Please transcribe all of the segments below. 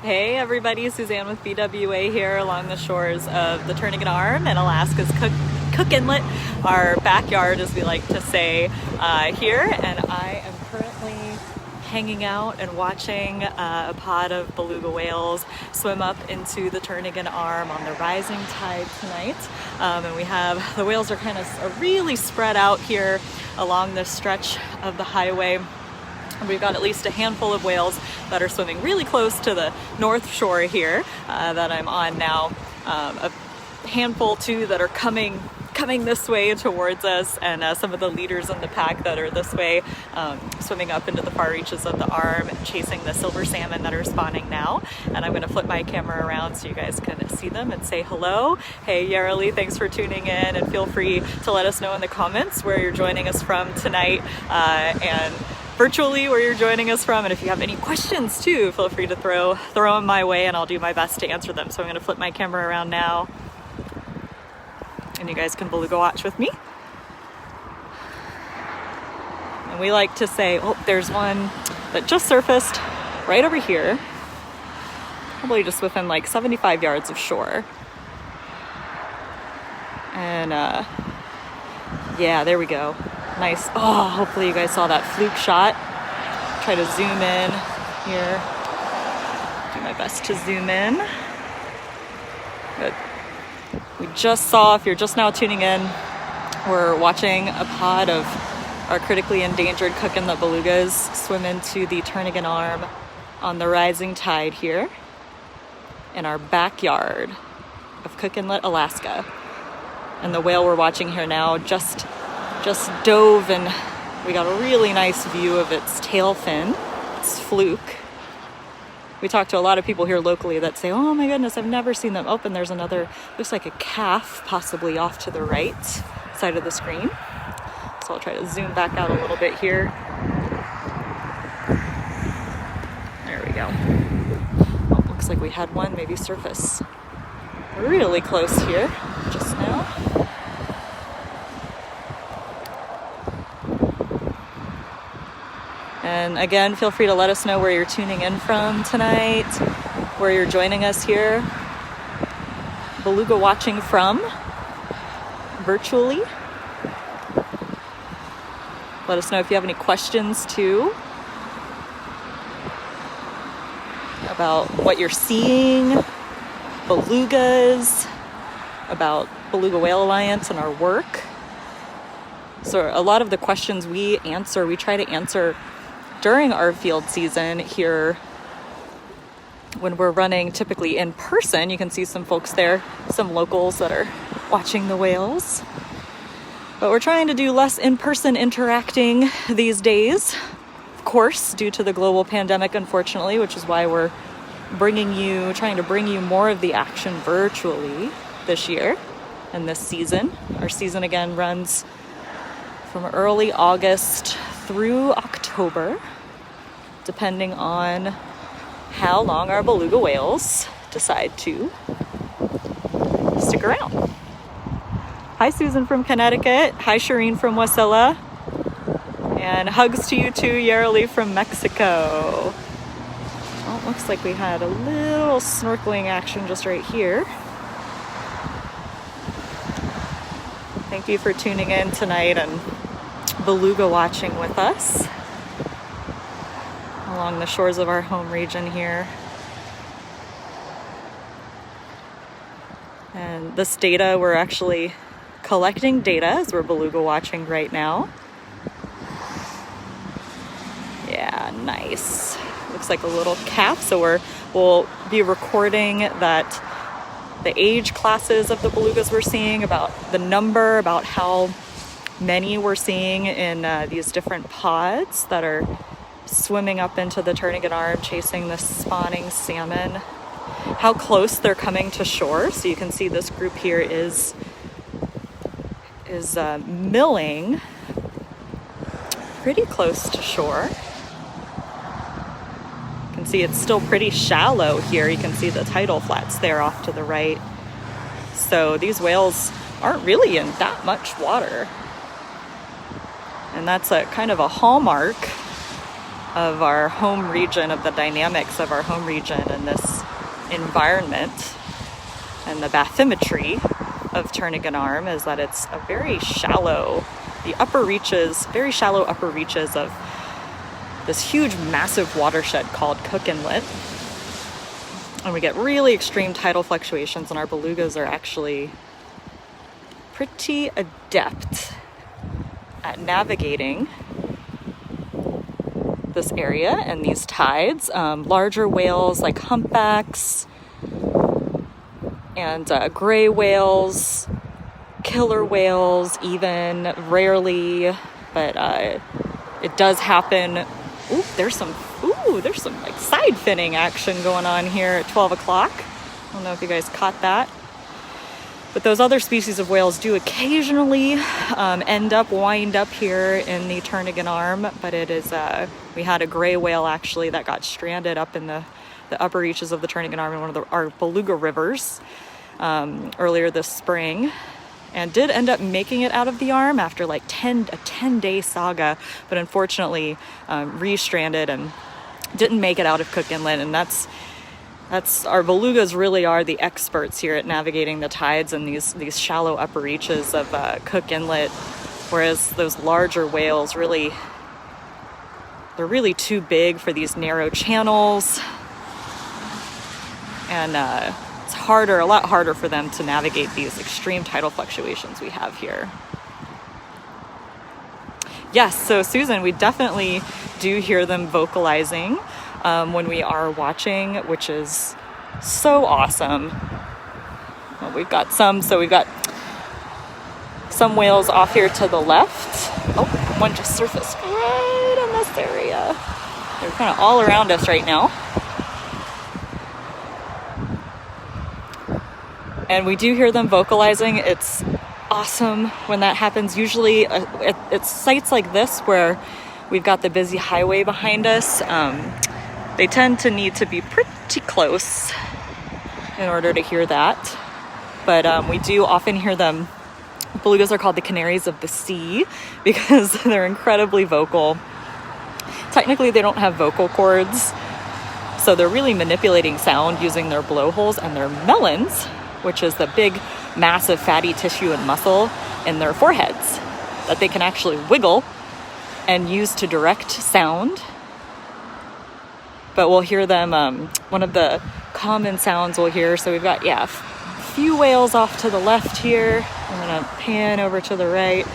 Hey everybody, Suzanne with BWA here along the shores of the Turnagain Arm and Alaska's Cook Inlet, our backyard as we like to say here, and I am currently hanging out and watching a pod of beluga whales swim up into the Turnagain Arm on the rising tide tonight. And we have, the whales are kind of really spread out here along this stretch of the highway. We've got at least a handful of whales that are swimming really close to the north shore here that I'm on now. A handful too that are coming this way towards us, and some of the leaders in the pack that are this way, swimming up into the far reaches of the arm, chasing the silver salmon that are spawning now. And I'm going to flip my camera around so you guys can see them and say hello. Hey Yareli, thanks for tuning in, and feel free to let us know in the comments where you're joining us from tonight, and virtually where you're joining us from. And if you have any questions too, feel free to throw them my way and I'll do my best to answer them. So I'm going to flip my camera around now and you guys can beluga watch with me. And we like to say, oh, there's one that just surfaced right over here, probably just within like 75 yards of shore. And yeah, there we go. Nice. Oh, hopefully you guys saw that fluke shot. Try to zoom in here. Do my best to zoom in. Good. We just saw, if you're just now tuning in, we're watching a pod of our critically endangered Cook Inlet belugas swim into the Turnagain Arm on the rising tide here in our backyard of Cook Inlet, Alaska. And the whale we're watching here now just dove, and we got a really nice view of its tail fin, its fluke. We talked to a lot of people here locally that say, oh my goodness, I've never seen them. Oh, and there's another, looks like a calf possibly off to the right side of the screen. So I'll try to zoom back out a little bit here. There we go. Oh, looks like we had one maybe surface really close here just now. And again, feel free to let us know where you're tuning in from tonight, where you're joining us here. Beluga watching from, virtually. Let us know if you have any questions too about what you're seeing, belugas, about Beluga Whale Alliance and our work. So a lot of the questions we try to answer during our field season here when we're running typically in person. You can see some folks there, some locals that are watching the whales. But we're trying to do less in-person interacting these days, of course, due to the global pandemic, unfortunately, which is why we're trying to bring you more of the action virtually this year and this season. Our season again runs from early August through October, depending on how long our beluga whales decide to stick around. Hi Susan from Connecticut. Hi Shireen from Wasilla. And hugs to you too, Yareli from Mexico. Well, it looks like we had a little snorkeling action just right here. Thank you for tuning in tonight and beluga watching with us along the shores of our home region here. And this data, we're actually collecting data as we're beluga watching right now. Yeah, nice. Looks like a little calf. So we'll be recording that, the age classes of the belugas we're seeing, about the number, about how many we're seeing in these different pods that are swimming up into the Turnagain Arm, chasing the spawning salmon, how close they're coming to shore. So you can see this group here is milling pretty close to shore. You can see it's still pretty shallow here. You can see the tidal flats there off to the right. So these whales aren't really in that much water. And that's a kind of a hallmark of our home region, of the dynamics of our home region and this environment and the bathymetry of Turnagain Arm is that it's a very shallow, very shallow upper reaches of this huge, massive watershed called Cook Inlet. And we get really extreme tidal fluctuations, and our belugas are actually pretty adept at navigating this area and these tides. Larger whales like humpbacks and gray whales, killer whales even, rarely, but it does happen. There's some like side finning action going on here at 12 o'clock. I don't know if you guys caught that. But those other species of whales do occasionally wind up here in the Turnagain Arm. But it is, we had a gray whale actually that got stranded up in the upper reaches of the Turnagain Arm in one of our Beluga rivers earlier this spring, and did end up making it out of the arm after like a 10-day saga, but unfortunately re-stranded and didn't make it out of Cook Inlet. And that's our belugas really are the experts here at navigating the tides in these shallow upper reaches of Cook Inlet, whereas those larger whales they're really too big for these narrow channels, and it's a lot harder for them to navigate these extreme tidal fluctuations we have here. Yes, so Susan, we definitely do hear them vocalizing when we are watching, which is so awesome. Well, we've got some whales off here to the left. Oh, one just surfaced right in this area. They're kind of all around us right now. And we do hear them vocalizing. It's awesome when that happens. Usually it's sites like this where we've got the busy highway behind us. They tend to need to be pretty close in order to hear that. But we do often hear them. Belugas are called the canaries of the sea because they're incredibly vocal. Technically, they don't have vocal cords, so they're really manipulating sound using their blowholes and their melons, which is the big, massive fatty tissue and muscle in their foreheads that they can actually wiggle and use to direct sound. But we'll hear them, one of the common sounds we'll hear, so we've got, a few whales off to the left here. I'm gonna pan over to the right.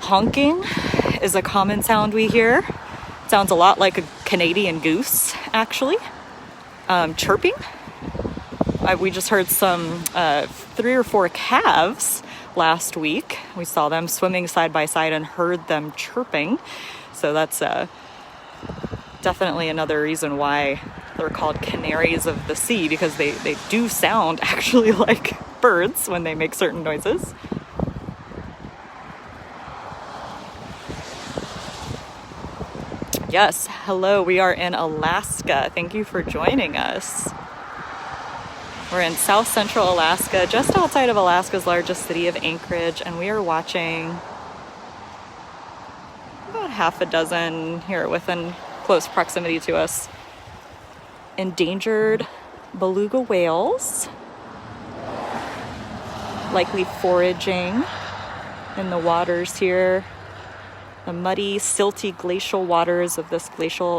Honking is a common sound we hear. It sounds a lot like a Canadian goose, actually. Chirping. We just heard some 3 or 4 calves last week. We saw them swimming side by side and heard them chirping. So that's definitely another reason why they're called canaries of the sea, because they do sound actually like birds when they make certain noises. Yes, hello, we are in Alaska. Thank you for joining us. We're in South Central Alaska, just outside of Alaska's largest city of Anchorage, and we are watching about half a dozen here within close proximity to us endangered beluga whales, likely foraging in the waters here, the muddy, silty glacial waters of this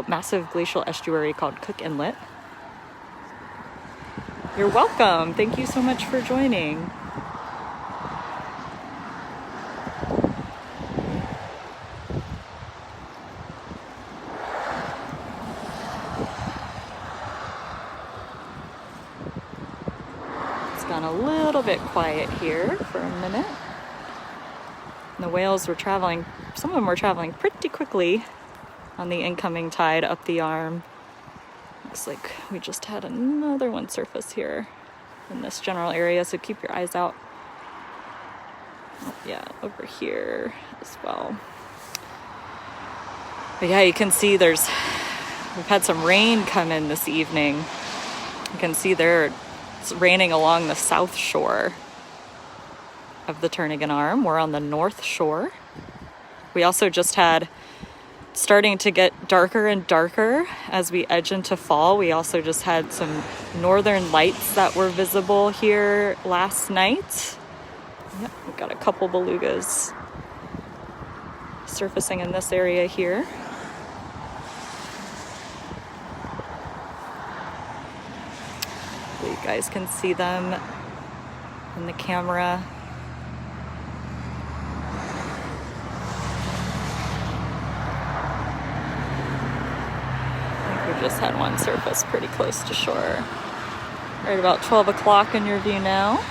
massive glacial estuary called Cook Inlet. You're welcome. Thank you so much for joining. It's gone a little bit quiet here for a minute. And the whales were traveling, some of them were traveling pretty quickly on the incoming tide up the arm. Looks like we just had another one surface here in this general area, so keep your eyes out. Oh, yeah, over here as well. But yeah, you can see we've had some rain come in this evening. You can see it's raining along the south shore of the Turnagain Arm. We're on the north shore. We also just had starting to get darker and darker as we edge into fall. We also just had some northern lights that were visible here last night. Yep, we've got a couple belugas surfacing in this area here. You guys can see them in the camera. I think we just had one surface pretty close to shore. Right about 12 o'clock in your view now.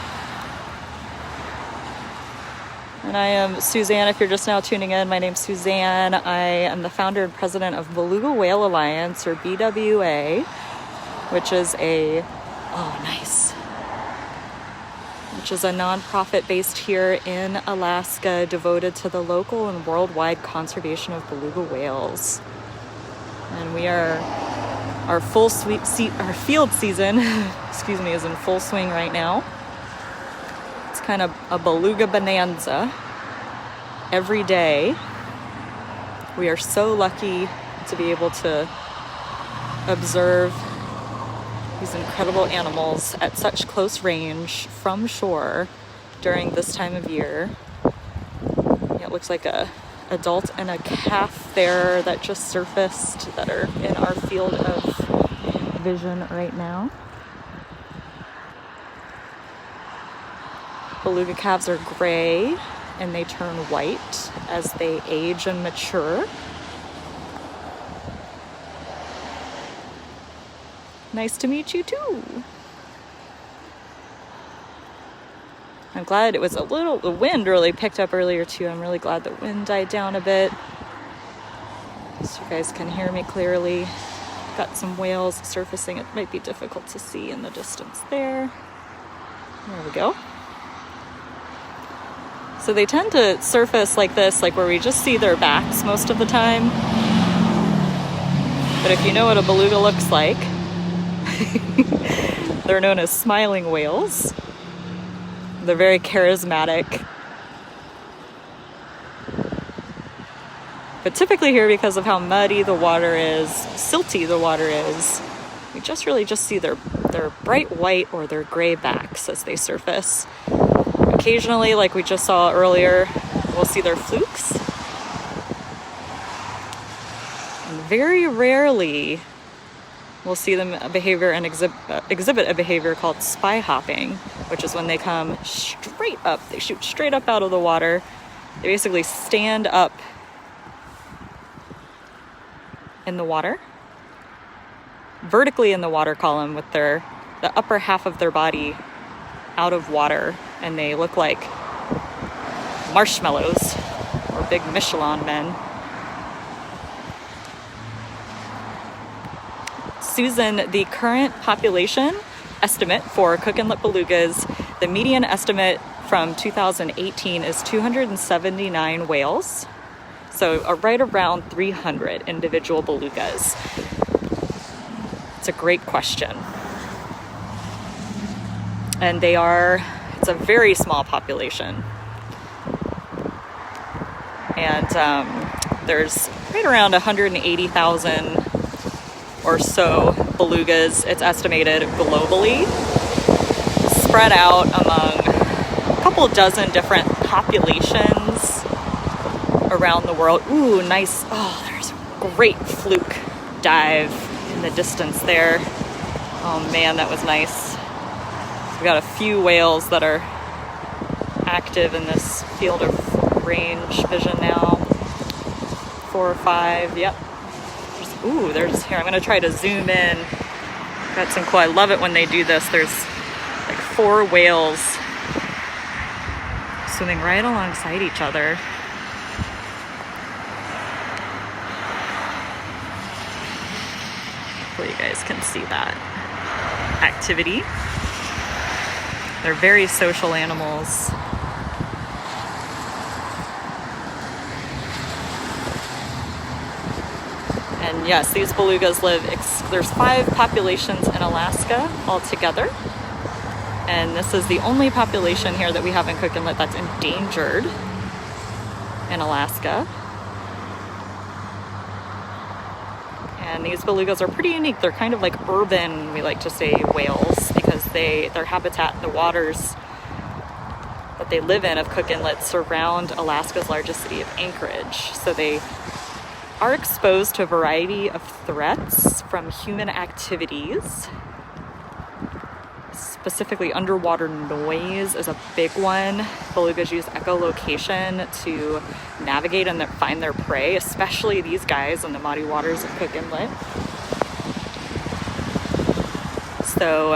And I am Suzanne, if you're just now tuning in. My name's Suzanne. I am the founder and president of Beluga Whale Alliance, or BWA, which is a which is a nonprofit based here in Alaska devoted to the local and worldwide conservation of beluga whales. And we are, our field season, is in full swing right now. It's kind of a beluga bonanza every day. We are so lucky to be able to observe these incredible animals at such close range from shore during this time of year. It looks like a adult and a calf there that just surfaced that are in our field of vision right now. Beluga calves are gray and they turn white as they age and mature. Nice to meet you too. I'm glad it was the wind really picked up earlier too. I'm really glad the wind died down a bit, so you guys can hear me clearly. Got some whales surfacing. It might be difficult to see in the distance there. There we go. So they tend to surface like this, like where we just see their backs most of the time. But if you know what a beluga looks like, they're known as smiling whales. They're very charismatic. But typically here, because of how muddy the water is, silty the water is, we just see their bright white or their gray backs as they surface. Occasionally, like we just saw earlier, we'll see their flukes. And very rarely we'll see them exhibit a behavior called spy hopping, which is when they come straight up. They shoot straight up out of the water. They basically stand up in the water, vertically in the water column with the upper half of their body out of water, and they look like marshmallows or big Michelin men. Susan, the current population estimate for Cook Inlet belugas, the median estimate from 2018 is 279 whales. So right around 300 individual belugas. It's a great question. And it's a very small population. And there's right around 180,000 or so belugas, it's estimated globally, spread out among a couple dozen different populations around the world. Ooh, nice. Oh, there's a great fluke dive in the distance there. Oh man, that was nice. We got a few whales that are active in this field of range vision now. 4 or 5, yep. Here, I'm gonna try to zoom in. That's cool. I love it when they do this. There's like 4 whales swimming right alongside each other. Hopefully you guys can see that activity. They're very social animals. And yes, these belugas there's 5 populations in Alaska altogether. And this is the only population here that we have in Cook Inlet that's endangered in Alaska. and these belugas are pretty unique. They're kind of like urban, we like to say, whales, because their habitat, the waters that they live in of Cook Inlet surround Alaska's largest city of Anchorage. So they are exposed to a variety of threats from human activities. Specifically, underwater noise is a big one. Belugas use echolocation to navigate and find their prey, especially these guys in the muddy waters of Cook Inlet. So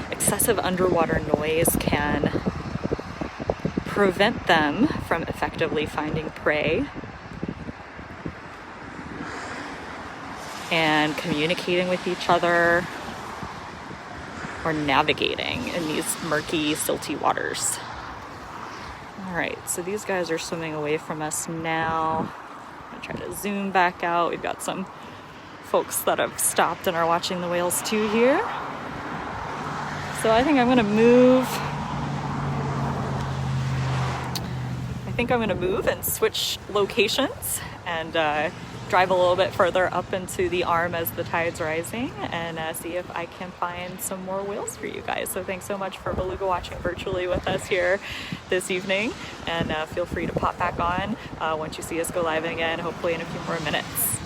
excessive underwater noise can prevent them from effectively finding prey and communicating with each other or navigating in these murky, silty waters. All right, so these guys are swimming away from us now. I'm gonna try to zoom back out. We've got some folks that have stopped and are watching the whales too here. So I think I'm gonna move. And switch locations and drive a little bit further up into the arm as the tide's rising and see if I can find some more whales for you guys. So thanks so much for beluga watching virtually with us here this evening, and feel free to pop back on once you see us go live again, hopefully in a few more minutes.